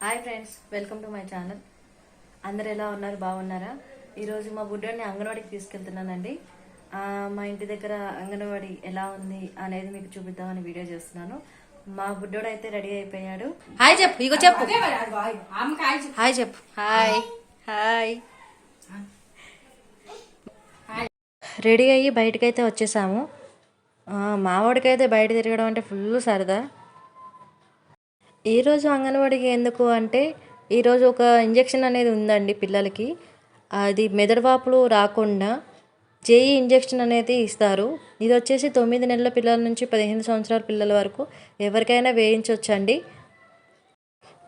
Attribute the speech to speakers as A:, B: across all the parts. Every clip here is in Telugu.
A: Hi friends, welcome to my channel. అందరు ఎలా ఉన్నారు? బాగున్నారా? ఈరోజు మా బుడ్డోడిని అంగన్వాడికి తీసుకెళ్తున్నానండి. మా ఇంటి దగ్గర అంగన్వాడి ఎలా ఉంది అనేది మీకు చూపిద్దామని వీడియో చేస్తున్నాను. మా బుడ్డోడు అయితే రెడీ అయిపోయాడు. హాయ్ చెప్పు, ఇగో చెప్పు. హాయ్ చెప్పు. Hi hi. రెడీ అయ్యి బయటకైతే వచ్చేసాము. మావాడికైతే బయట తిరగడం అంటే ఫుల్ సరదా. ఈరోజు అంగన్వాడికి ఎందుకు అంటే ఈరోజు ఒక ఇంజెక్షన్ అనేది ఉందండి పిల్లలకి. అది మెదడువాపులు రాకుండా జేఈ ఇంజెక్షన్ అనేది ఇస్తారు. ఇది వచ్చేసి 9 నెలల పిల్లల నుంచి 15 సంవత్సరాల పిల్లల వరకు ఎవరికైనా వేయించవచ్చండి.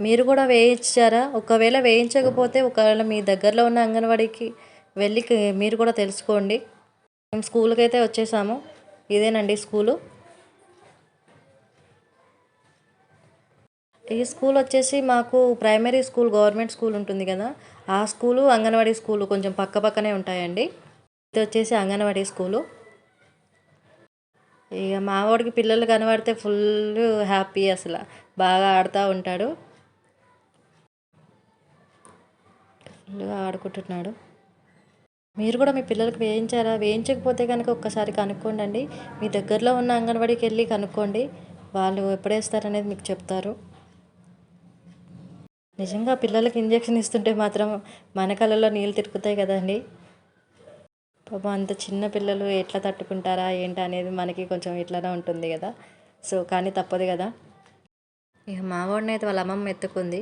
A: మీరు కూడా వేయించారా? ఒకవేళ వేయించకపోతే ఒకవేళ మీ దగ్గరలో ఉన్న అంగన్వాడికి వెళ్ళి మీరు కూడా తెలుసుకోండి. మేము స్కూల్కి అయితే వచ్చేసాము. ఇదేనండి స్కూలు. ఈ స్కూల్ వచ్చేసి మాకు ప్రైమరీ స్కూల్, గవర్నమెంట్ స్కూల్ ఉంటుంది కదా, ఆ స్కూలు అంగన్వాడీ స్కూలు కొంచెం పక్క పక్కనే ఉంటాయండి. ఇది వచ్చేసి అంగన్వాడీ స్కూలు. ఇక మావాడికి పిల్లలు కనబడితే ఫుల్ హ్యాపీ, అసలు బాగా ఆడుతూ ఉంటాడు, ఫుల్గా ఆడుకుంటున్నాడు. మీరు కూడా మీ పిల్లలకి వేయించారా? వేయించకపోతే కనుక ఒక్కసారి కనుక్కోండి. మీ దగ్గరలో ఉన్న అంగన్వాడీకి వెళ్ళి కనుక్కోండి, వాళ్ళు ఎప్పుడేస్తారనేది మీకు చెప్తారు. నిజంగా పిల్లలకి ఇంజెక్షన్ ఇస్తుంటే మాత్రం మన కళ్ళలో నీళ్ళు తిరుగుతాయి కదండి. పాపం అంత చిన్న పిల్లలు ఎట్లా తట్టుకుంటారా ఏంటి అనేది మనకి కొంచెం ఇట్లానే ఉంటుంది కదా. సో కానీ తప్పదు కదా. ఇక మావాడిని అయితే వాళ్ళ అమ్మమ్మ ఎత్తుకుంది.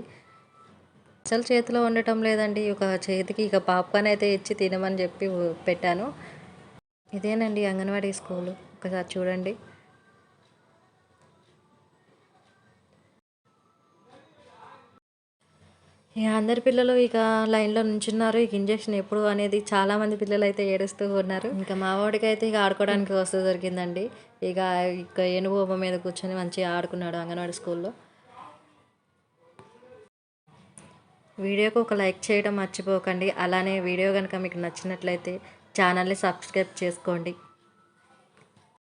A: అసలు చేతిలో ఉండటం లేదండి. ఒక చేతికి ఇక పాప్కార్న్ అయితే ఇచ్చి తినమని చెప్పి పెట్టాను. ఇదేనండి అంగన్వాడీ స్కూలు, ఒకసారి చూడండి. ఇక అందరి పిల్లలు ఇక లైన్లో నుంచున్నారు. ఇక ఇంజెక్షన్ ఎప్పుడు అనేది చాలామంది పిల్లలు అయితే ఏడుస్తూ ఉన్నారు. ఇంకా మా వాడికి అయితే ఇక ఆడుకోవడానికి వస్తూ దొరికిందండి. ఇక ఏనుగు బొమ్మ మీద కూర్చొని మంచిగా ఆడుకున్నాడు అంగన్వాడీ స్కూల్లో. వీడియోకి ఒక లైక్ చేయడం మర్చిపోకండి. అలానే వీడియో కనుక మీకు నచ్చినట్లయితే ఛానల్ని సబ్స్క్రైబ్ చేసుకోండి.